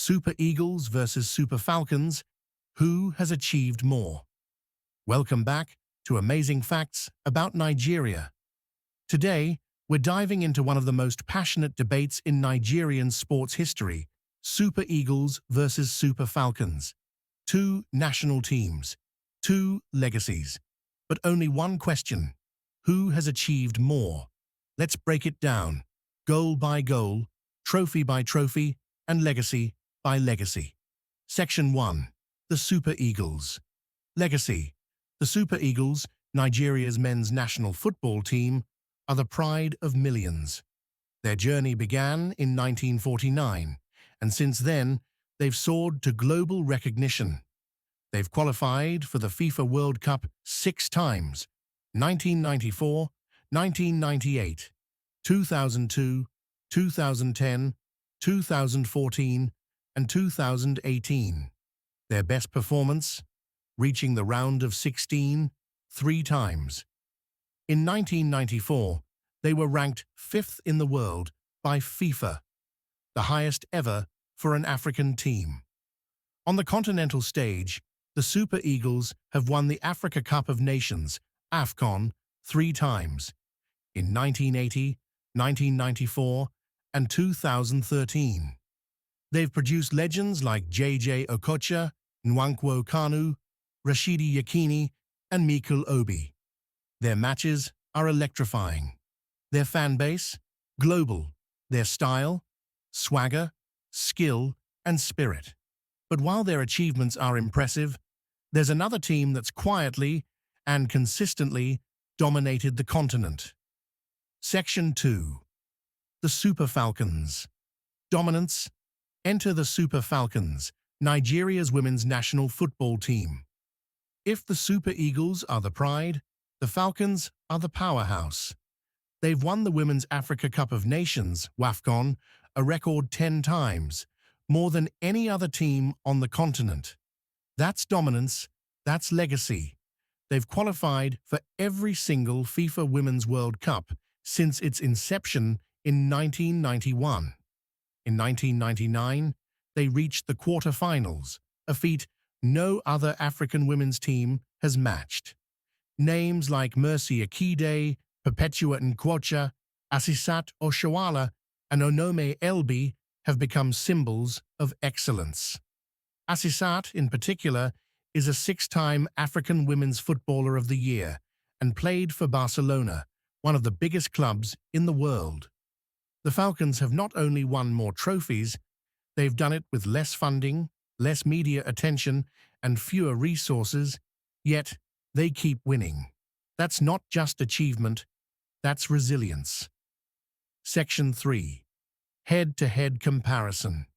Super Eagles versus Super Falcons. Who has achieved more? Welcome back to Amazing Facts about Nigeria. Today, we're diving into one of the most passionate debates in Nigerian sports history: Super Eagles versus Super Falcons. Two national teams, two legacies, but only one question: who has achieved more? Let's break it down, goal by goal, trophy by trophy, and legacy by legacy. Section 1. The Super Eagles. Legacy. The Super Eagles, Nigeria's men's national football team, are the pride of millions. Their journey began in 1949, and since then, they've soared to global recognition. They've qualified for the FIFA World Cup 6 times: 1994, 1998, 2002, 2010, 2014, and 2018. Their best performance? Reaching the round of 16 3 times. In 1994, they were ranked 5th in the world by FIFA, the highest ever for an African team. On the continental stage, the Super Eagles have won the Africa Cup of Nations, AFCON, 3 times: in 1980, 1994, and 2013. They've produced legends like J.J. Okocha, Nwankwo Kanu, Rashidi Yekini, and Mikel Obi. Their matches are electrifying. Their fan base? Global. Their style? Swagger, skill, and spirit. But while their achievements are impressive, there's another team that's quietly and consistently dominated the continent. Section 2. The Super Falcons. Dominance. Enter the Super Falcons, Nigeria's women's national football team. If the Super Eagles are the pride, the Falcons are the powerhouse. They've won the Women's Africa Cup of Nations, WAFCON, a record 10 times, more than any other team on the continent. That's dominance, that's legacy. They've qualified for every single FIFA Women's World Cup since its inception in 1991. In 1999, they reached the quarter-finals, a feat no other African women's team has matched. Names like Mercy Akide, Perpetua Nkwocha, Asisat Oshoala, and Onome Elbi have become symbols of excellence. Asisat, in particular, is a 6-time African Women's Footballer of the Year and played for Barcelona, one of the biggest clubs in the world. The Falcons have not only won more trophies, they've done it with less funding, less media attention, and fewer resources, yet they keep winning. That's not just achievement, that's resilience. Section 3. Head-to-head comparison.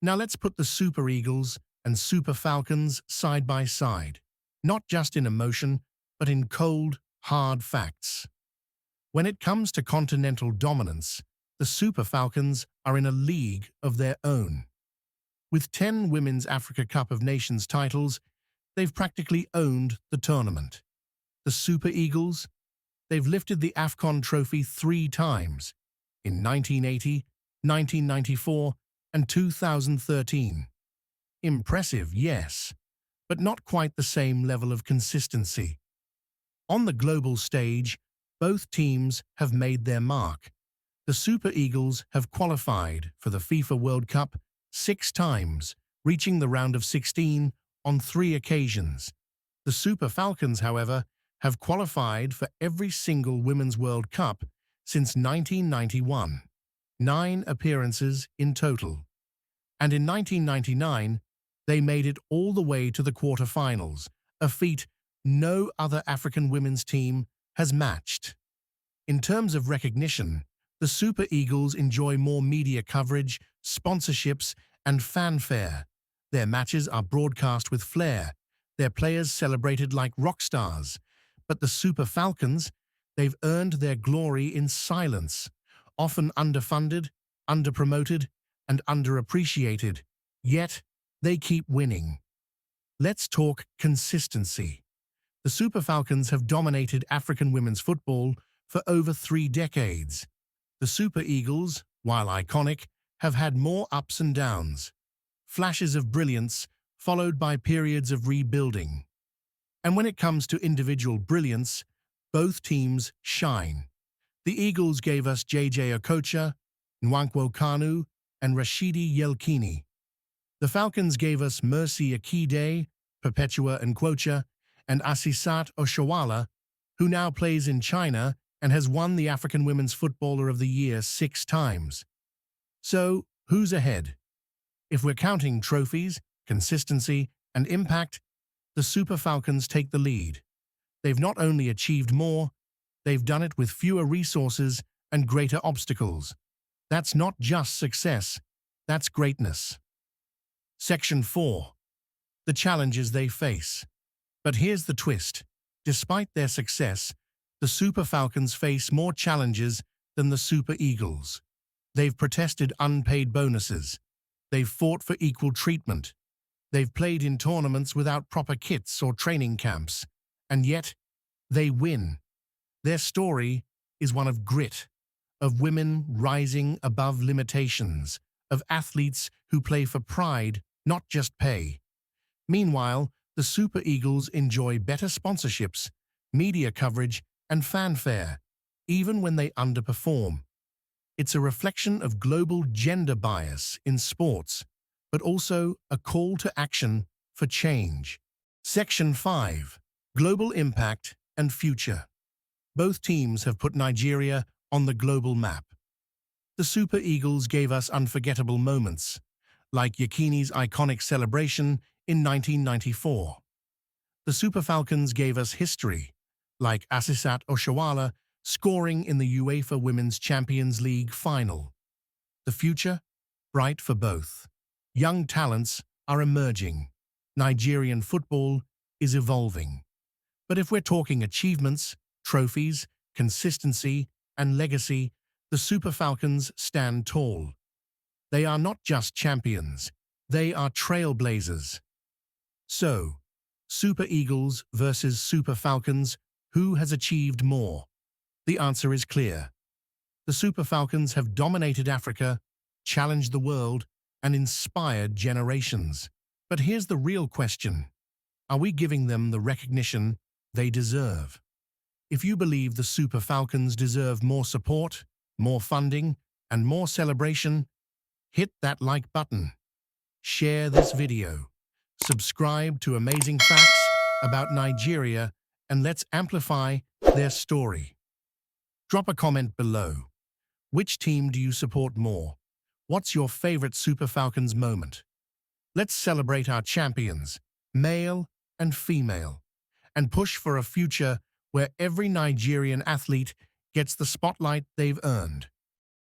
Now let's put the Super Eagles and Super Falcons side by side, not just in emotion, but in cold, hard facts. When it comes to continental dominance, the Super Falcons are in a league of their own. With 10 Women's Africa Cup of Nations titles, they've practically owned the tournament. The Super Eagles? They've lifted the AFCON trophy 3 times: in 1980, 1994, and 2013. Impressive, yes, but not quite the same level of consistency. On the global stage, both teams have made their mark. The Super Eagles have qualified for the FIFA World Cup 6 times, reaching the round of 16 on 3 occasions. The Super Falcons, however, have qualified for every single Women's World Cup since 1991, 9 appearances in total. And in 1999, they made it all the way to the quarterfinals, a feat no other African women's team has matched. In terms of recognition, the Super Eagles enjoy more media coverage, sponsorships, and fanfare. Their matches are broadcast with flair, their players celebrated like rock stars. But the Super Falcons, they've earned their glory in silence, often underfunded, underpromoted, and underappreciated. Yet, they keep winning. Let's talk consistency. The Super Falcons have dominated African women's football for over 3 decades. The Super Eagles, while iconic, have had more ups and downs. flashes of brilliance followed by periods of rebuilding. And when it comes to individual brilliance, both teams shine. The Eagles gave us JJ Okocha, Nwankwo Kanu, and Rashidi Yelkini. The Falcons gave us Mercy Akide, Perpetua Nkwocha, and Asisat Oshawala, who now plays in China and has won the African Women's Footballer of the Year 6 times. So, who's ahead? If we're counting trophies, consistency, and impact, the Super Falcons take the lead. They've not only achieved more, they've done it with fewer resources and greater obstacles. That's not just success, that's greatness. Section 4. The challenges they face. But here's the twist. Despite their success, the Super Falcons face more challenges than the Super Eagles. They've protested unpaid bonuses. They've fought for equal treatment. They've played in tournaments without proper kits or training camps. And yet, they win. Their story is one of grit, of women rising above limitations, of athletes who play for pride, not just pay. Meanwhile, the Super Eagles enjoy better sponsorships, media coverage, and fanfare, even when they underperform. It's a reflection of global gender bias in sports, but also a call to action for change. Section 5. Global Impact and Future. Both teams have put Nigeria on the global map. The Super Eagles gave us unforgettable moments, like Yekini's iconic celebration in 1994. The Super Falcons gave us history, like Asisat Oshawala scoring in the UEFA Women's Champions League final. The future? Bright for both. Young talents are emerging. Nigerian football is evolving. But if we're talking achievements, trophies, consistency, and legacy, the Super Falcons stand tall. They are not just champions, they are trailblazers. So, Super Eagles versus Super Falcons, who has achieved more? The answer is clear. The Super Falcons have dominated Africa, challenged the world, and inspired generations. But here's the real question. Are we giving them the recognition they deserve? If you believe the Super Falcons deserve more support, more funding, and more celebration, hit that like button. Share this video. Subscribe to Amazing Facts about Nigeria, and let's amplify their story. Drop a comment below. Which team do you support more? What's your favorite Super Falcons moment? Let's celebrate our champions, male and female, and push for a future where every Nigerian athlete gets the spotlight they've earned.